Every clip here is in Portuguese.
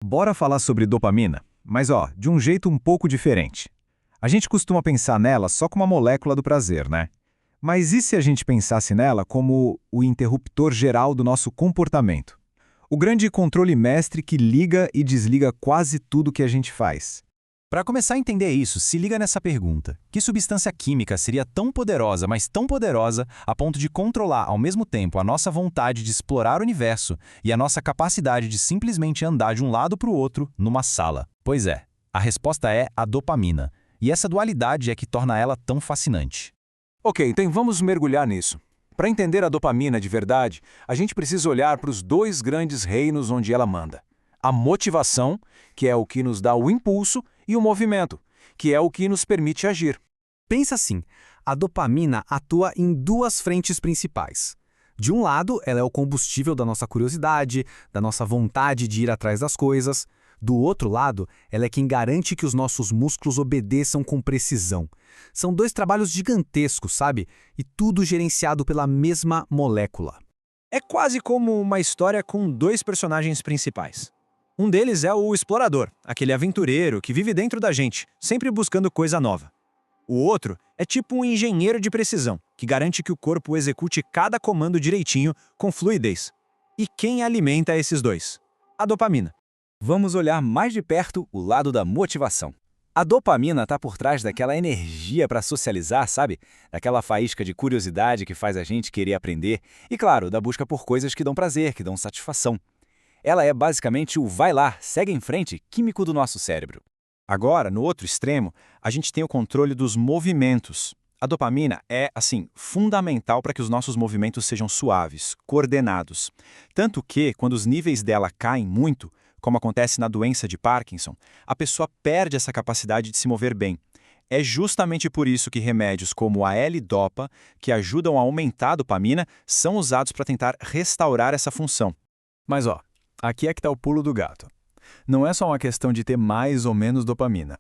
Bora falar sobre dopamina, mas de um jeito um pouco diferente. A gente costuma pensar nela só como uma molécula do prazer, né? Mas e se a gente pensasse nela como o interruptor geral do nosso comportamento? O grande controle mestre que liga e desliga quase tudo que a gente faz. Para começar a entender isso, se liga nessa pergunta. Que substância química seria tão poderosa, mas tão poderosa, a ponto de controlar ao mesmo tempo a nossa vontade de explorar o universo e a nossa capacidade de simplesmente andar de um lado para o outro numa sala? Pois é, a resposta é a dopamina. E essa dualidade é que torna ela tão fascinante. Ok, então vamos mergulhar nisso. Para entender a dopamina de verdade, a gente precisa olhar para os dois grandes reinos onde ela manda. A motivação, que é o que nos dá o impulso, e o movimento, que é o que nos permite agir. Pensa assim, a dopamina atua em duas frentes principais. De um lado, ela é o combustível da nossa curiosidade, da nossa vontade de ir atrás das coisas. Do outro lado, ela é quem garante que os nossos músculos obedeçam com precisão. São dois trabalhos gigantescos, sabe? E tudo gerenciado pela mesma molécula. É quase como uma história com dois personagens principais. Um deles é o explorador, aquele aventureiro que vive dentro da gente, sempre buscando coisa nova. O outro é tipo um engenheiro de precisão, que garante que o corpo execute cada comando direitinho, com fluidez. E quem alimenta esses dois? A dopamina. Vamos olhar mais de perto o lado da motivação. A dopamina está por trás daquela energia para socializar, sabe? Daquela faísca de curiosidade que faz a gente querer aprender e, claro, da busca por coisas que dão prazer, que dão satisfação. Ela é basicamente o vai lá, segue em frente químico do nosso cérebro. Agora, no outro extremo, a gente tem o controle dos movimentos. A dopamina é, fundamental para que os nossos movimentos sejam suaves, coordenados. Tanto que, quando os níveis dela caem muito, como acontece na doença de Parkinson, a pessoa perde essa capacidade de se mover bem. É justamente por isso que remédios como a L-Dopa, que ajudam a aumentar a dopamina, são usados para tentar restaurar essa função. Mas aqui é que está o pulo do gato. Não é só uma questão de ter mais ou menos dopamina.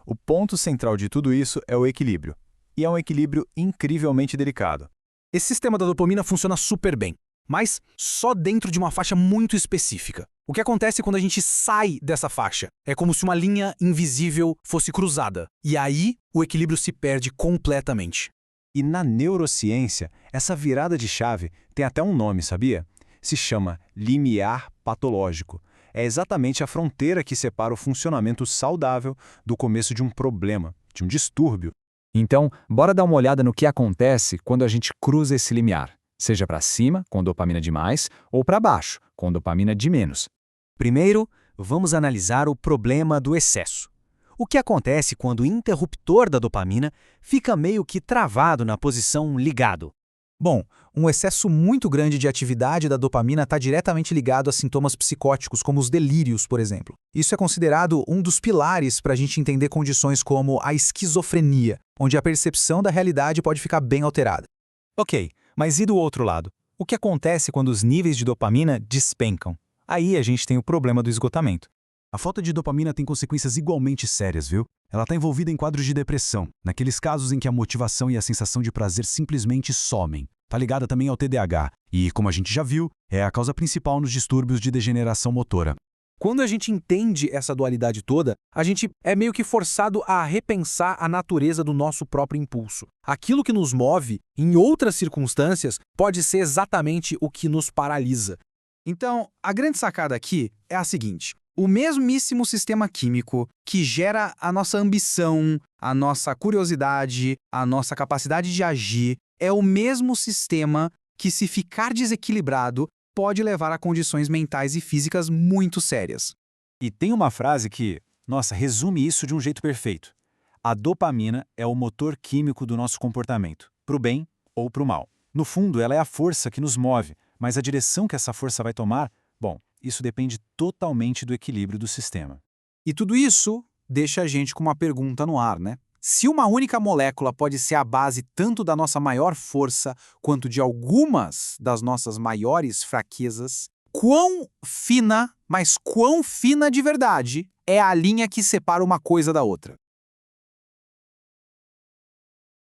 O ponto central de tudo isso é o equilíbrio. E é um equilíbrio incrivelmente delicado. Esse sistema da dopamina funciona super bem, mas só dentro de uma faixa muito específica. O que acontece quando a gente sai dessa faixa? É como se uma linha invisível fosse cruzada. E aí, o equilíbrio se perde completamente. E na neurociência, essa virada de chave tem até um nome, sabia? Se chama limiar patológico. É exatamente a fronteira que separa o funcionamento saudável do começo de um problema, de um distúrbio. Então, bora dar uma olhada no que acontece quando a gente cruza esse limiar. Seja para cima, com dopamina de mais, ou para baixo, com dopamina de menos. Primeiro, vamos analisar o problema do excesso. O que acontece quando o interruptor da dopamina fica meio que travado na posição ligado? Bom, um excesso muito grande de atividade da dopamina está diretamente ligado a sintomas psicóticos, como os delírios, por exemplo. Isso é considerado um dos pilares para a gente entender condições como a esquizofrenia, onde a percepção da realidade pode ficar bem alterada. Ok, mas e do outro lado? O que acontece quando os níveis de dopamina despencam? Aí a gente tem o problema do esgotamento. A falta de dopamina tem consequências igualmente sérias, viu? Ela está envolvida em quadros de depressão, naqueles casos em que a motivação e a sensação de prazer simplesmente somem. Está ligada também ao TDAH e, como a gente já viu, é a causa principal nos distúrbios de degeneração motora. Quando a gente entende essa dualidade toda, a gente é meio que forçado a repensar a natureza do nosso próprio impulso. Aquilo que nos move, em outras circunstâncias, pode ser exatamente o que nos paralisa. Então, a grande sacada aqui é a seguinte: o mesmíssimo sistema químico que gera a nossa ambição, a nossa curiosidade, a nossa capacidade de agir, é o mesmo sistema que, se ficar desequilibrado, pode levar a condições mentais e físicas muito sérias. E tem uma frase que, resume isso de um jeito perfeito. A dopamina é o motor químico do nosso comportamento, para o bem ou para o mal. No fundo, ela é a força que nos move, mas a direção que essa força vai tomar, isso depende totalmente do equilíbrio do sistema. E tudo isso deixa a gente com uma pergunta no ar, né? Se uma única molécula pode ser a base tanto da nossa maior força quanto de algumas das nossas maiores fraquezas, quão fina, mas quão fina de verdade, é a linha que separa uma coisa da outra?